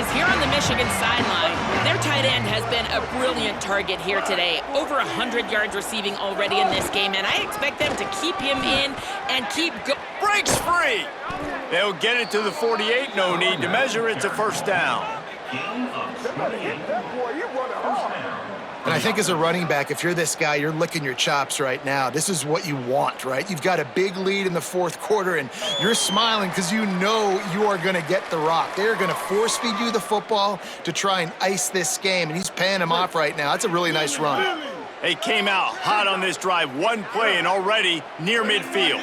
guys, here on the Michigan sideline, their tight end has been a brilliant target here today. Over 100 yards receiving already in this game, and I expect them to keep him in and keep going. Breaks free. They'll get it to the 48. No need to measure. It's a first down. And I think as a running back, if you're this guy, you're licking your chops right now. This is what you want, right? You've got a big lead in the fourth quarter, and you're smiling because you know you are going to get the rock. They're going to force feed you the football to try and ice this game, and he's paying him off right now. That's a really nice run. They came out hot on this drive. One play and already near midfield.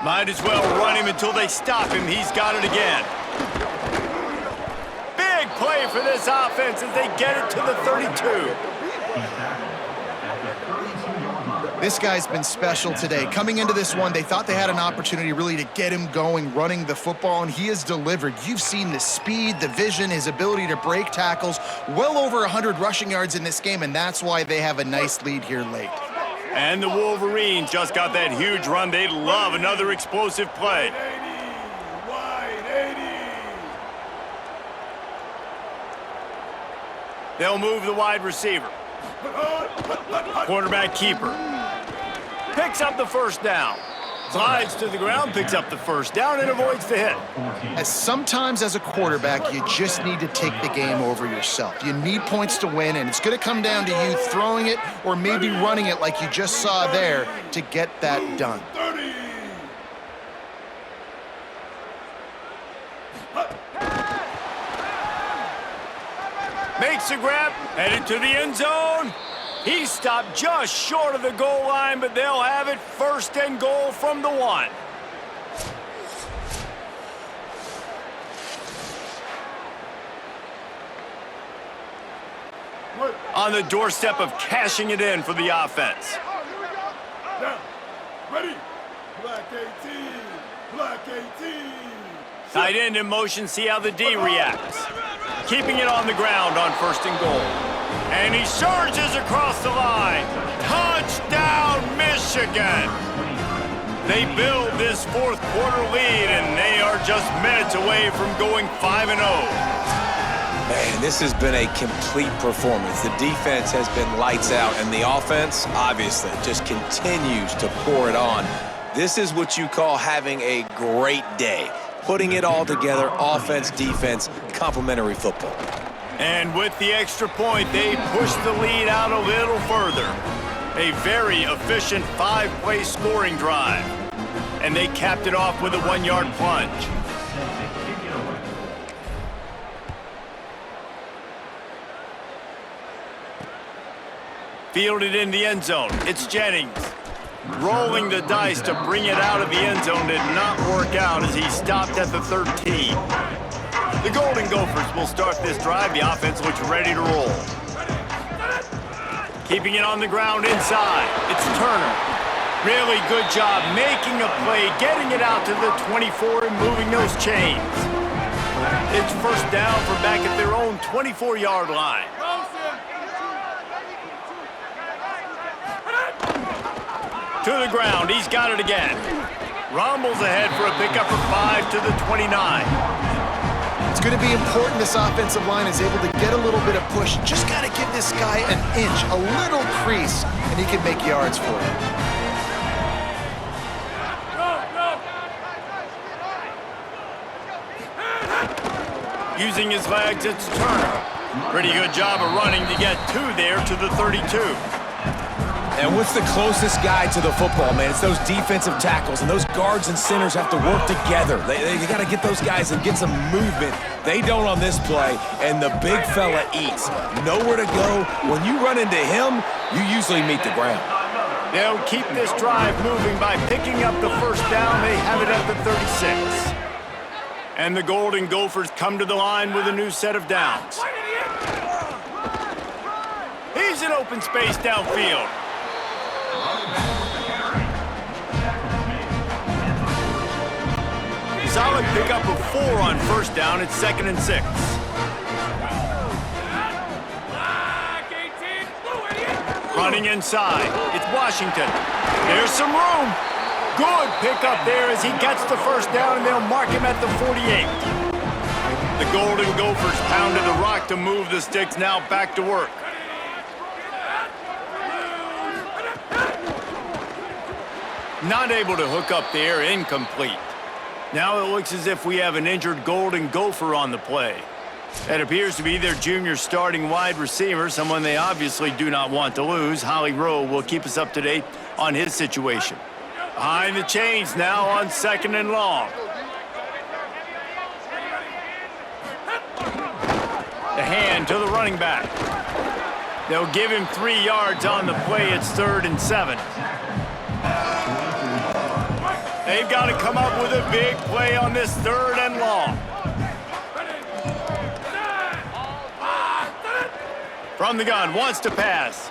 Might as well run him until they stop him. He's got it again. Big play for this offense as they get it to the 32. This guy's been special today. Coming into this one, they thought they had an opportunity really to get him going, running the football, and he has delivered. You've seen the speed, the vision, his ability to break tackles. Well over 100 rushing yards in this game, and that's why they have a nice lead here late. And the Wolverines just got that huge run. They'd love another explosive play. They'll move the wide receiver. Quarterback keeper. Picks up the first down. Slides to the ground, picks up the first down, and avoids the hit. As sometimes as a quarterback, you just need to take the game over yourself. You need points to win, and it's going to come down to you throwing it or maybe running it like you just saw there to get that done. Makes a grab, headed to the end zone. He stopped just short of the goal line, but they'll have it first and goal from the 1. On the doorstep of cashing it in for the offense. Now, ready? Black 18, black 18. Tight end in motion, see how the D reacts. Keeping it on the ground on first and goal. And he surges across the line. Touchdown, Michigan! They build this fourth quarter lead, and they are just minutes away from going 5-0. Man, this has been a complete performance. The defense has been lights out, and the offense, obviously, just continues to pour it on. This is what you call having a great day. Putting it all together, offense, defense, complementary football. And with the extra point, they push the lead out a little further. A very efficient 5-play scoring drive. And they capped it off with a 1-yard plunge. Fielded in the end zone. It's Jennings. Rolling the dice to bring it out of the end zone did not work out as he stopped at the 13. The Golden Gophers will start this drive. The offense looks ready to roll. Keeping it on the ground inside. It's Turner. Really good job making a play, getting it out to the 24 and moving those chains. It's first down from back at their own 24-yard line. To the ground, he's got it again. Rumbles ahead for a pickup of 5 to the 29. It's going to be important this offensive line is able to get a little bit of push. Just got to give this guy an inch, a little crease, and he can make yards for it. Using his legs, it's Turner. Pretty good job of running to get 2 there to the 32. And what's the closest guy to the football, man? It's those defensive tackles, and those guards and centers have to work together. They got to get those guys and get some movement. They don't on this play, and the big fella eats. Nowhere to go. When you run into him, you usually meet the ground. They'll keep this drive moving by picking up the first down. They have it at the 36. And the Golden Gophers come to the line with a new set of downs. He's in open space downfield. Solid pickup of 4 on first down. It's 2nd and 6. Running inside. It's Washington. There's some room. Good pickup there as he gets the first down, and they'll mark him at the 48. The Golden Gophers pounded the rock to move the sticks, now back to work. Not able to hook up there, incomplete. Now it looks as if we have an injured Golden Gopher on the play. That appears to be their junior starting wide receiver, someone they obviously do not want to lose. Holly Rowe will keep us up to date on his situation. Behind the chains now on 2nd and long. The hand to the running back. They'll give him 3 yards on the play. It's 3rd and 7. They've got to come up with a big play on this 3rd and long. From the gun, wants to pass.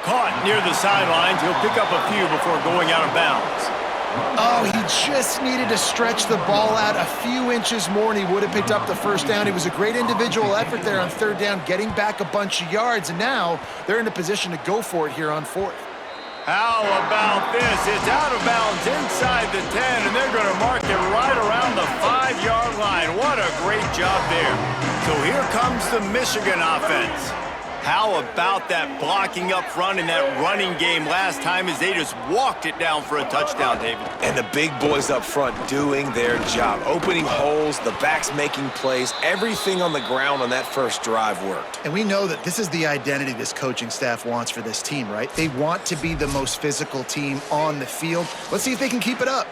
Caught near the sidelines. He'll pick up a few before going out of bounds. Oh, he just needed to stretch the ball out a few inches more, and he would have picked up the first down. It was a great individual effort there on 3rd down, getting back a bunch of yards, and now they're in a position to go for it here on 4th. How about this? It's out of bounds inside the 10, and they're going to mark it right around the 5-yard line. What a great job there. So here comes the Michigan offense. How about that blocking up front in that running game last time as they just walked it down for a touchdown, David? And the big boys up front doing their job. Opening holes, the backs making plays. Everything on the ground on that first drive worked. And we know that this is the identity this coaching staff wants for this team, right? They want to be the most physical team on the field. Let's see if they can keep it up.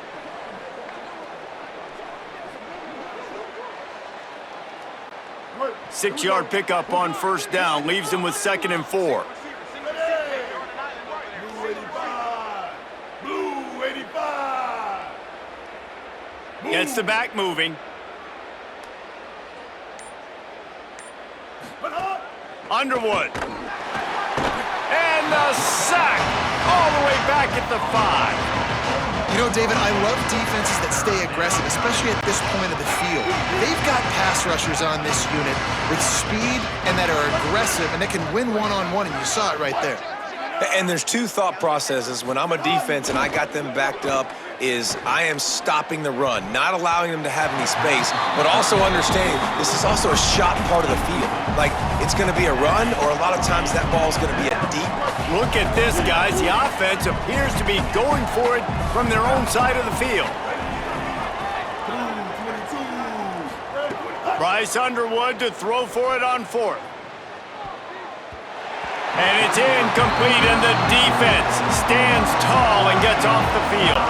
Six-yard pickup on 1st down. Leaves him with 2nd and 4. Blue 85. Blue 85. Gets the back moving. Underwood. And the sack all the way back at the 5. You know, David, I love defenses that stay aggressive, especially at this point of the field. They've got pass rushers on this unit with speed and that are aggressive, and they can win one-on-one, and you saw it right there. And there's 2 thought processes when I'm a defense and I got them backed up is I am stopping the run, not allowing them to have any space, but also understanding this is also a shot part of the field. Like, it's going to be a run, or a lot of times that ball is going to be a deep. Look at this, guys. The offense appears to be going for it from their own side of the field. Bryce Underwood to throw for it on 4th. And it's incomplete, and the defense stands tall and gets off the field.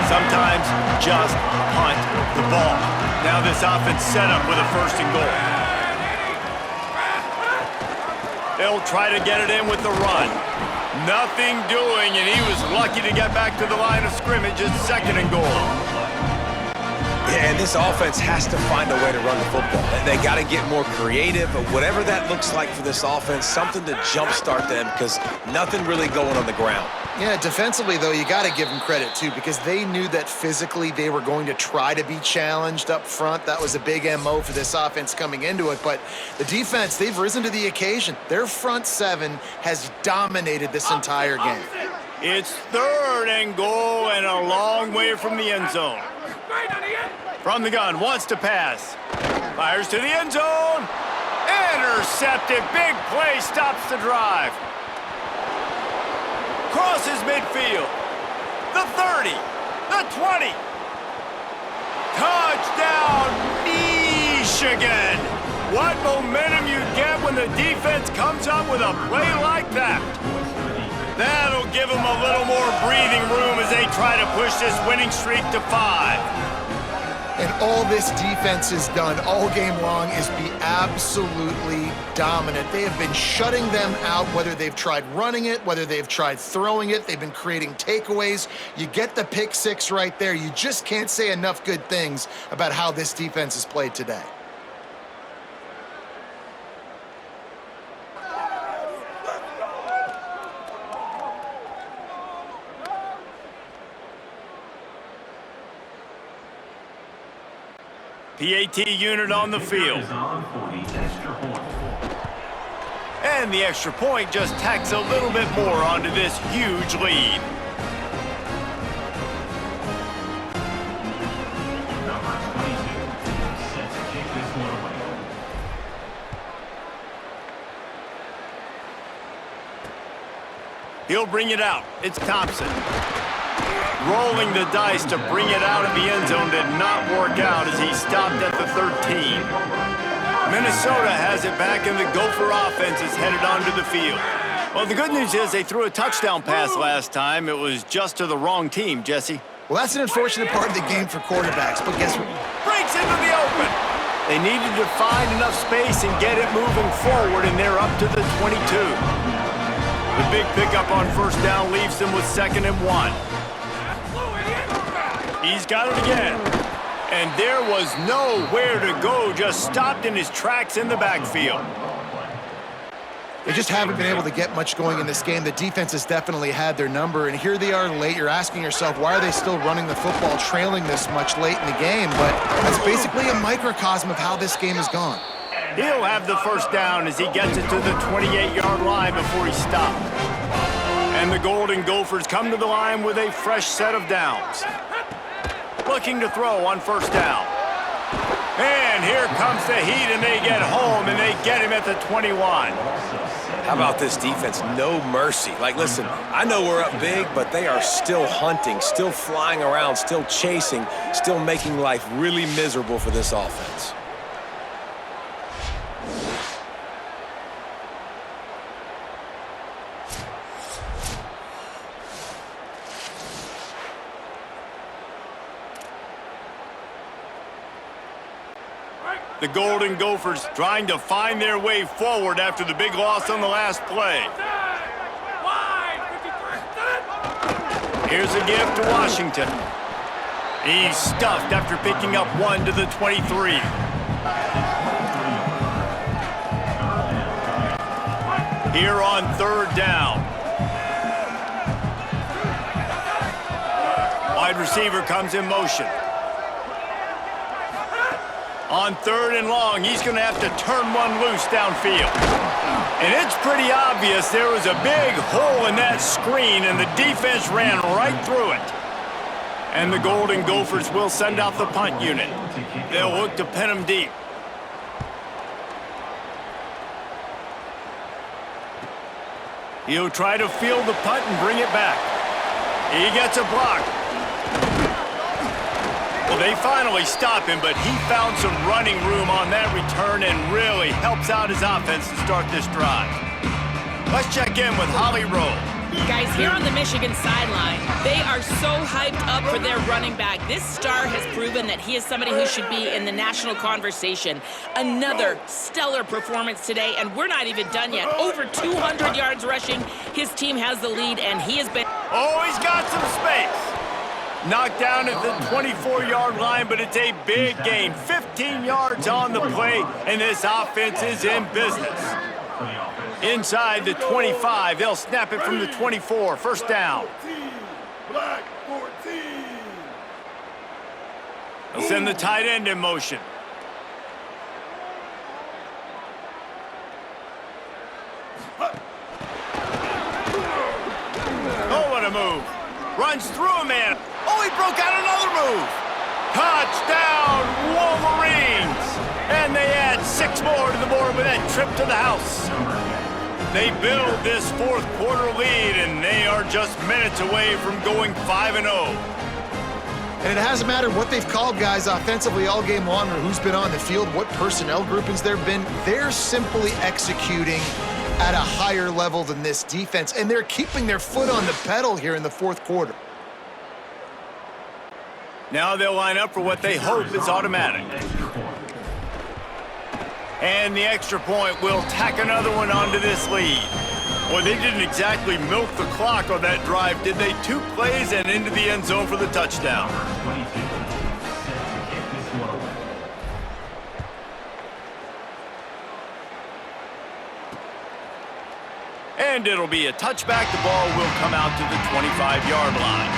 Sometimes just punt the ball. Now this offense set up with a 1st and goal. They'll try to get it in with the run. Nothing doing, and he was lucky to get back to the line of scrimmage. It's 2nd and goal. Yeah, and this offense has to find a way to run the football. They got to get more creative, but whatever that looks like for this offense, something to jumpstart them because nothing really going on the ground. Yeah, defensively, though, you got to give them credit, too, because they knew that physically they were going to try to be challenged up front. That was a big MO for this offense coming into it. But the defense, they've risen to the occasion. Their front 7 has dominated this entire game. It's 3rd and goal and a long way from the end zone. From the gun, wants to pass. Fires to the end zone. Intercepted. Big play, stops the drive. Crosses midfield. The 30. The 20. Touchdown, Michigan. What momentum you get when the defense comes up with a play like that. That'll give them a little more breathing room as they try to push this winning streak to 5. And all this defense has done all game long is be absolutely dominant. They have been shutting them out, whether they've tried running it, whether they've tried throwing it. They've been creating takeaways. You get the pick 6 right there. You just can't say enough good things about how this defense has played today. PAT unit on the field. And the extra point just tacks a little bit more onto this huge lead. He'll bring it out. It's Thompson. Rolling the dice to bring it out of the end zone did not work out as he stopped at the 13. Minnesota has it back, and the Gopher offense is headed onto the field. Well, the good news is they threw a touchdown pass last time. It was just to the wrong team, Jesse. Well, that's an unfortunate part of the game for quarterbacks, but guess what? Breaks into the open. They needed to find enough space and get it moving forward, and they're up to the 22. The big pickup on first down leaves them with 2nd and 1. He's got it again. And there was nowhere to go, just stopped in his tracks in the backfield. They just haven't been able to get much going in this game. The defense has definitely had their number, and here they are late. You're asking yourself, why are they still running the football, trailing this much late in the game? But that's basically a microcosm of how this game has gone. He'll have the first down as he gets it to the 28-yard line before he stopped. And the Golden Gophers come to the line with a fresh set of downs. Looking to throw on first down. And here comes the heat, and they get home, and they get him at the 21. How about this defense? No mercy. Like, listen, I know we're up big, but they are still hunting, still flying around, still chasing, still making life really miserable for this offense. The Golden Gophers trying to find their way forward after the big loss on the last play. Here's a gift to Washington. He's stuffed after picking up 1 to the 23. Here on 3rd down. Wide receiver comes in motion. On 3rd and long, he's going to have to turn one loose downfield. And it's pretty obvious there was a big hole in that screen, and the defense ran right through it. And the Golden Gophers will send out the punt unit. They'll look to pin him deep. He'll try to field the punt and bring it back. He gets a block. Well, they finally stop him, but he found some running room on that return and really helps out his offense to start this drive. Let's check in with Holly Rowe. Guys, here on the Michigan sideline, they are so hyped up for their running back. This star has proven that he is somebody who should be in the national conversation. Another stellar performance today, and we're not even done yet. Over 200 yards rushing. His team has the lead, and he has been... Oh, he's got some space. Knocked down at the 24-yard line, but it's a big gain. 15 yards on the play, and this offense is in business. Inside the 25, they'll snap it from the 24. First down. Black 14. They'll send the tight end in motion. Oh, what a move. Runs through a man. Oh, he broke out another move. Touchdown, Wolverines! And they add 6 more to the board with that trip to the house. They build this 4th quarter lead, and they are just minutes away from going 5-0. And it hasn't mattered what they've called guys offensively all game long or who's been on the field, what personnel groupings there have been. They're simply executing at a higher level than this defense, and they're keeping their foot on the pedal here in the 4th quarter. Now they'll line up for what they hope is automatic. And the extra point will tack another one onto this lead. Well, they didn't exactly milk the clock on that drive, did they? 2 plays and into the end zone for the touchdown. And it'll be a touchback. The ball will come out to the 25-yard line.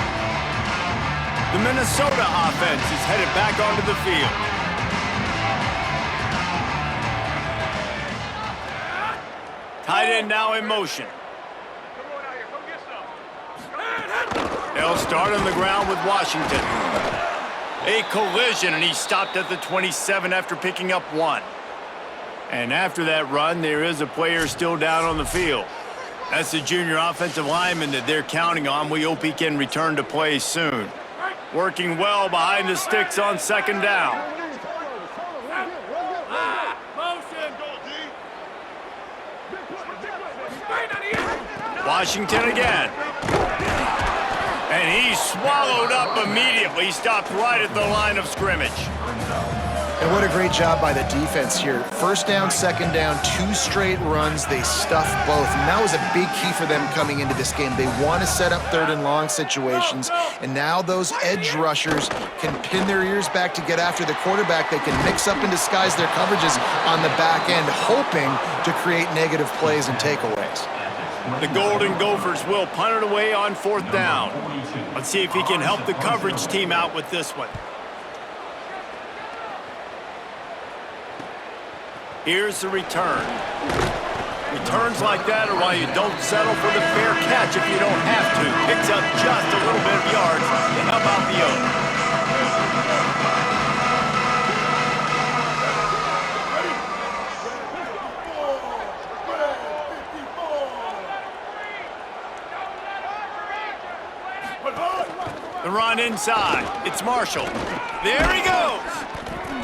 The Minnesota offense is headed back onto the field. Tight end now in motion. They'll start on the ground with Washington. A collision, and he stopped at the 27 after picking up 1. And after that run, there is a player still down on the field. That's the junior offensive lineman that they're counting on. We hope he can return to play soon. Working well behind the sticks on second down. Washington again. And he's swallowed up immediately. Stopped right at the line of scrimmage. And what a great job by the defense here. First down, second down, 2 straight runs. They stuffed both. And that was a big key for them coming into this game. They want to set up third and long situations. And now those edge rushers can pin their ears back to get after the quarterback. They can mix up and disguise their coverages on the back end, hoping to create negative plays and takeaways. The Golden Gophers will punt it away on 4th down. Let's see if he can help the coverage team out with this one. Here's the return. Returns like that are why you don't settle for the fair catch if you don't have to. Picks up just a little bit of yards. How about the other? The run inside. It's Marshall. There he goes.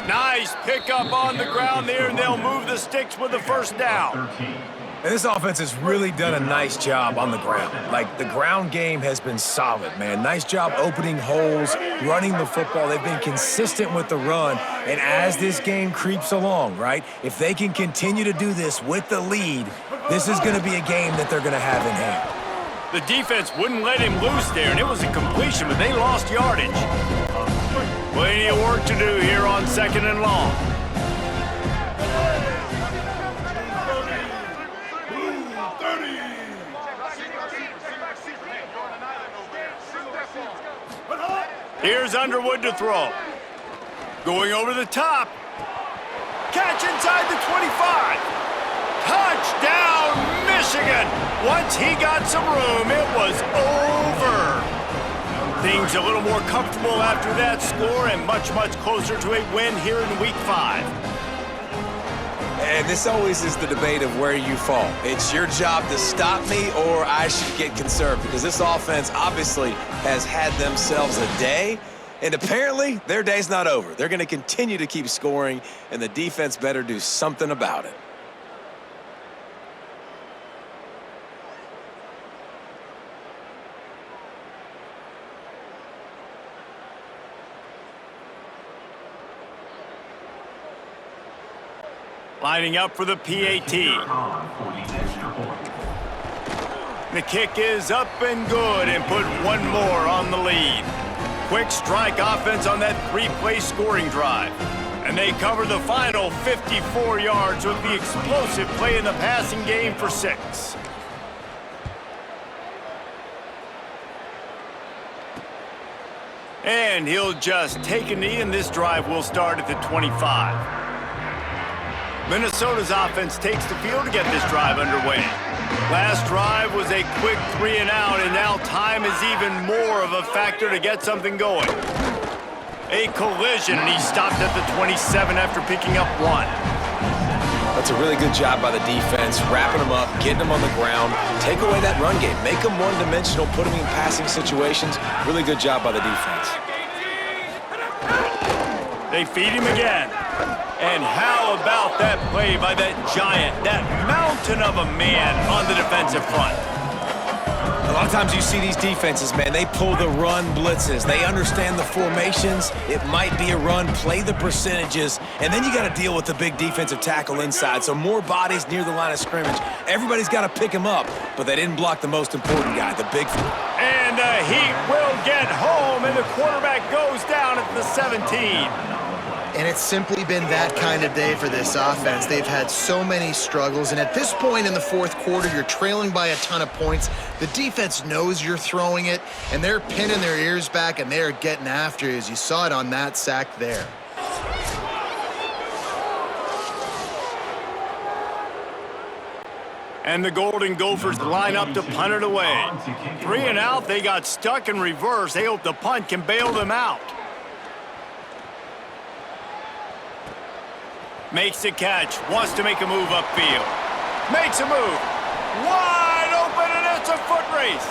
Nice pickup on the ground there, and they'll move the sticks with the first down. And this offense has really done a nice job on the ground. Like, the ground game has been solid, man. Nice job opening holes, running the football. They've been consistent with the run. And as this game creeps along, right, if they can continue to do this with the lead, this is going to be a game that they're going to have in hand. The defense wouldn't let him loose there, and it was a completion, but they lost yardage. Plenty of work to do here on 2nd and long. Here's Underwood to throw. Going over the top. Catch inside the 25. Touchdown, Michigan! Once he got some room, it was over. Things a little more comfortable after that score and much, much closer to a win here in Week 5. And this always is the debate of where you fall. It's your job to stop me or I should get conserved, because this offense obviously has had themselves a day, and apparently their day's not over. They're going to continue to keep scoring, and the defense better do something about it. Lining up for the PAT. The kick is up and good, and put one more on the lead. Quick strike offense on that 3-play scoring drive. And they cover the final 54 yards with the explosive play in the passing game for 6. And he'll just take a knee, and this drive will start at the 25. Minnesota's offense takes the field to get this drive underway. Last drive was a quick 3 and out, and now time is even more of a factor to get something going. A collision, and he stopped at the 27 after picking up 1. That's a really good job by the defense, wrapping them up, getting them on the ground, take away that run game, make them one-dimensional, put them in passing situations. Really good job by the defense. They feed him again. And how about that play by that giant, that mountain of a man on the defensive front? A lot of times you see these defenses, man, they pull the run blitzes. They understand the formations. It might be a run, play the percentages, and then you got to deal with the big defensive tackle inside. So more bodies near the line of scrimmage. Everybody's got to pick him up, but they didn't block the most important guy, the big. And the Heat will get home, and the quarterback goes down at the 17. And it's simply been that kind of day for this offense. They've had so many struggles, and at this point in the 4th quarter, you're trailing by a ton of points. The defense knows you're throwing it, and they're pinning their ears back, and they're getting after you, as you saw it on that sack there. And the Golden Gophers line up to punt it away. 3 and out, they got stuck in reverse. They hope the punt can bail them out. Makes the catch, wants to make a move upfield. Makes a move. Wide open, and it's a foot race.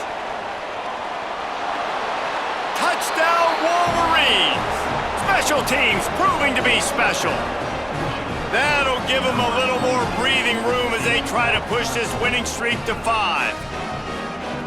Touchdown, Wolverines. Special teams proving to be special. That'll give them a little more breathing room as they try to push this winning streak to 5.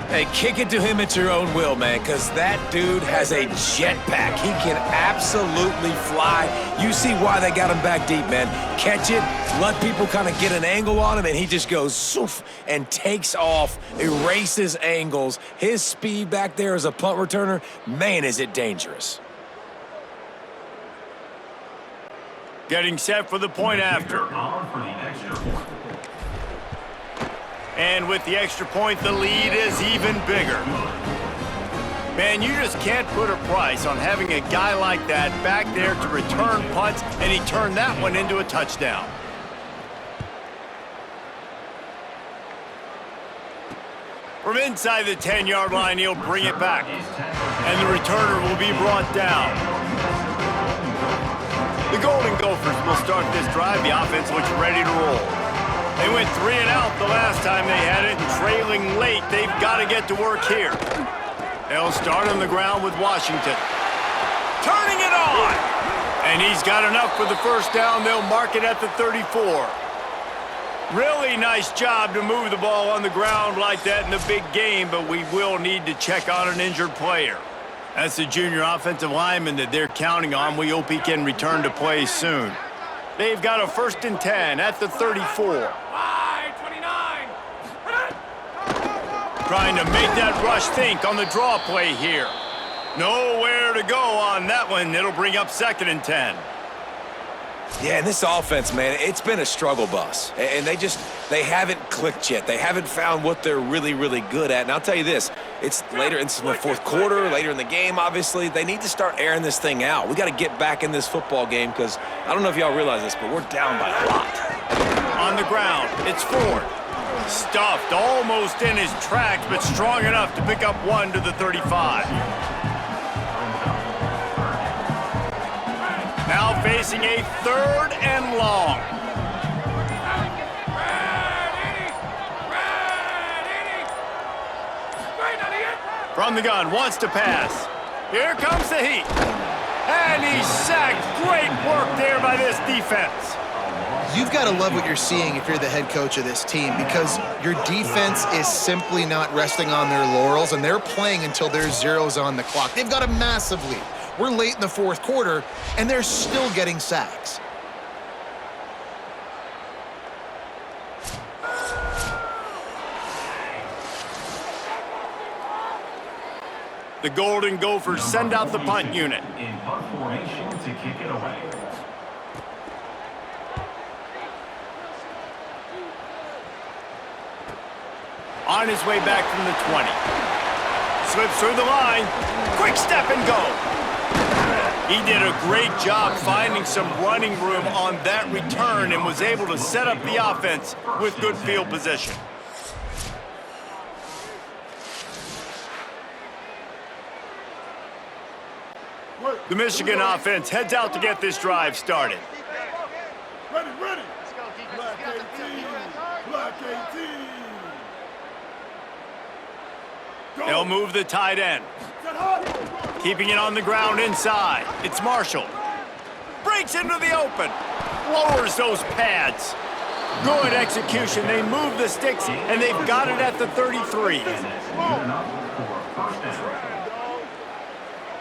Hey, kick it to him at your own will, man, because that dude has a jetpack. He can absolutely fly. You see why they got him back deep, man. Catch it, let people kind of get an angle on him, and he just goes zoof and takes off, erases angles. His speed back there as a punt returner, man, is it dangerous. Getting set for the point after. And with the extra point, the lead is even bigger. Man, you just can't put a price on having a guy like that back there to return punts, and he turned that one into a touchdown. From inside the 10-yard line, he'll bring it back. And the returner will be brought down. The Golden Gophers will start this drive. The offense looks ready to roll. They went 3 and out the last time they had it, and trailing late, they've got to get to work here. They'll start on the ground with Washington. Turning it on! And he's got enough for the first down. They'll mark it at the 34. Really nice job to move the ball on the ground like that in the big game, but we will need to check on an injured player. That's the junior offensive lineman that they're counting on. We hope he can return to play soon. They've got a 1st and 10 at the 34. Trying to make that rush think on the draw play here. Nowhere to go on that one. It'll bring up 2nd and 10. Yeah, and this offense, man, it's been a struggle bus. And they haven't clicked yet. They haven't found what they're really, really good at. And I'll tell you this, it's later in the 4th quarter, later in the game, obviously. They need to start airing this thing out. We got to get back in this football game because I don't know if y'all realize this, but we're down by a lot. On the ground, it's Ford. Stuffed almost in his tracks, but strong enough to pick up 1 to the 35. Now facing a 3rd and long. From the gun, wants to pass. Here comes the heat. And he's sacked. Great work there by this defense. You've got to love what you're seeing if you're the head coach of this team, because your defense is simply not resting on their laurels, and they're playing until there's zeros on the clock. They've got a massive lead. We're late in the 4th quarter, and they're still getting sacks. The Golden Gophers send out the punt unit. In punt formation to kick it away. On his way back from the 20. Slips through the line. Quick step and go. He did a great job finding some running room on that return and was able to set up the offense with good field position. The Michigan offense heads out to get this drive started. Ready, ready. Black 18. Black 18. Go. They'll move the tight end. Set high. Keeping it on the ground inside. It's Marshall. Breaks into the open. Lowers those pads. Good execution. They move the sticks, and they've got it at the 33.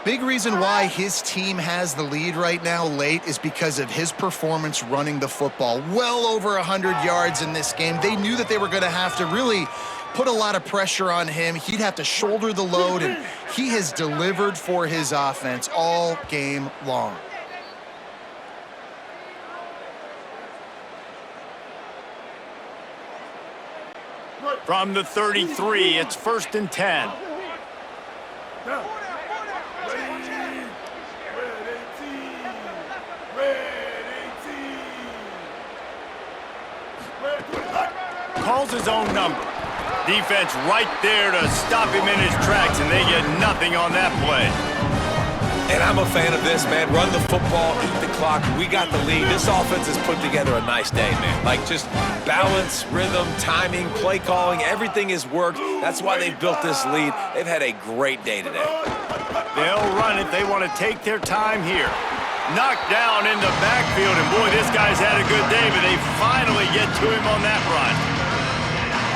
Big reason why his team has the lead right now late is because of his performance running the football. Well over 100 yards in this game. They knew that they were going to have to really put a lot of pressure on him. He'd have to shoulder the load, and he has delivered for his offense all game long. From the 33, it's 1st and 10. Down. Ready. Red 18. Red 18. Red 20. calls his own number. Defense right there to stop him in his tracks, and they get nothing on that play. And I'm a fan of this, man. Run the football, eat the clock. We got the lead. This offense has put together a nice day, man. Like, just balance, rhythm, timing, play calling, everything has worked. That's why they've built this lead. They've had a great day today. They'll run it. They want to take their time here. Knocked down in the backfield, and boy, this guy's had a good day, but they finally get to him on that run.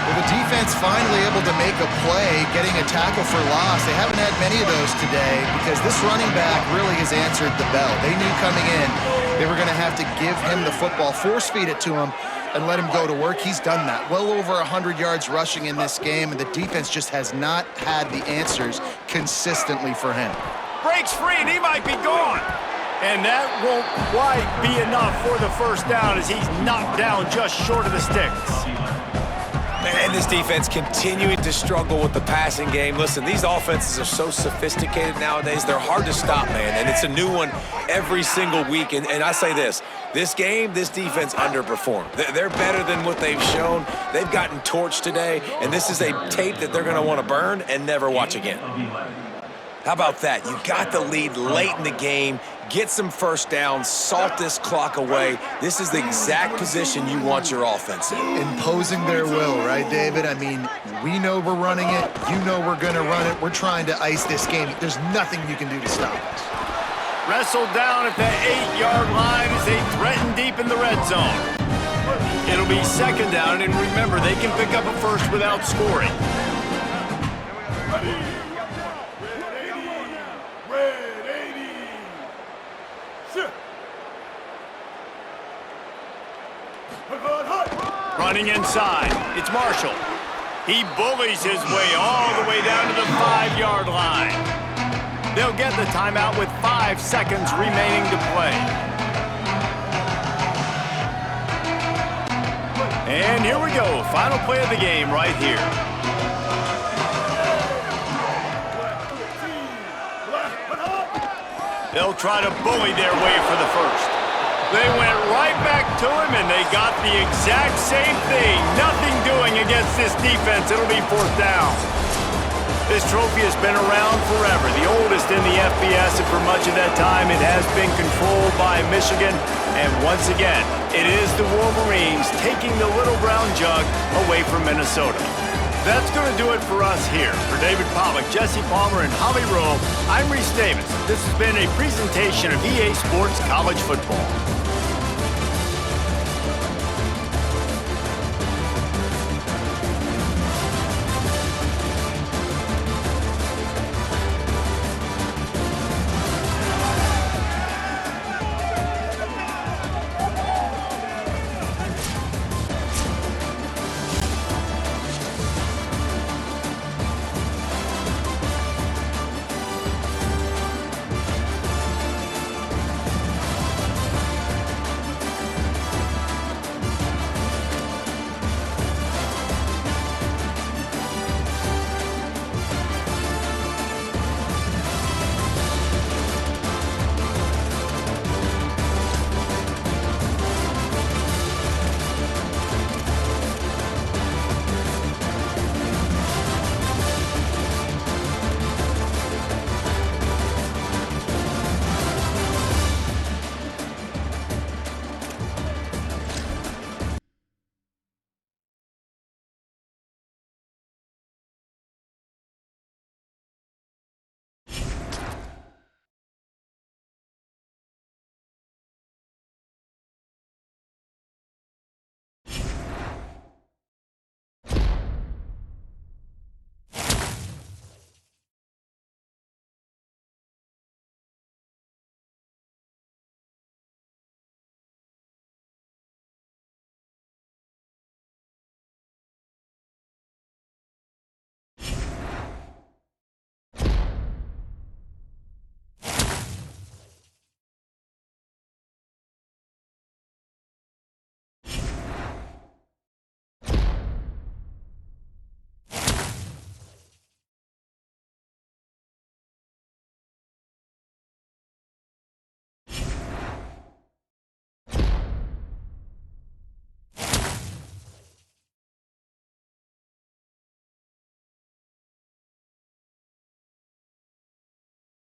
Well, the defense finally able to make a play, getting a tackle for loss. They haven't had many of those today because this running back really has answered the bell. They knew coming in they were going to have to give him the football, force feed it to him, and let him go to work. He's done that. Well over 100 yards rushing in this game, and the defense just has not had the answers consistently for him. Breaks free, and he might be gone. And that won't quite be enough for the first down as he's knocked down just short of the sticks. Man, this defense continuing to struggle with the passing game. Listen, these offenses are so sophisticated nowadays. They're hard to stop, man, and it's a new one every single week. And I say this game, this defense underperformed. They're better than what they've shown. They've gotten torched today, and this is a tape that they're going to want to burn and never watch again. How about that? You got the lead late in the game. Get some first downs, salt this clock away. This is the exact position you want your offense in. Imposing their will, right, David? I mean, we know we're running it. You know we're going to run it. We're trying to ice this game. There's nothing you can do to stop us. Wrestled down at the 8-yard line as they threaten deep in the red zone. It'll be second down, and remember, they can pick up a first without scoring. Running inside, it's Marshall. He bullies his way all the way down to the 5-yard line. They'll get the timeout with 5 seconds remaining to play. And here we go, final play of the game right here. They'll try to bully their way for the first. They went right back to him, and they got the exact same thing. Nothing doing against this defense. It'll be fourth down. This trophy has been around forever, the oldest in the FBS, and for much of that time, it has been controlled by Michigan. And once again, it is the Wolverines taking the Little Brown Jug away from Minnesota. That's going to do it for us here. For David Pollack, Jesse Palmer, and Holly Rowe, I'm Reese Davis. This has been a presentation of EA Sports College Football.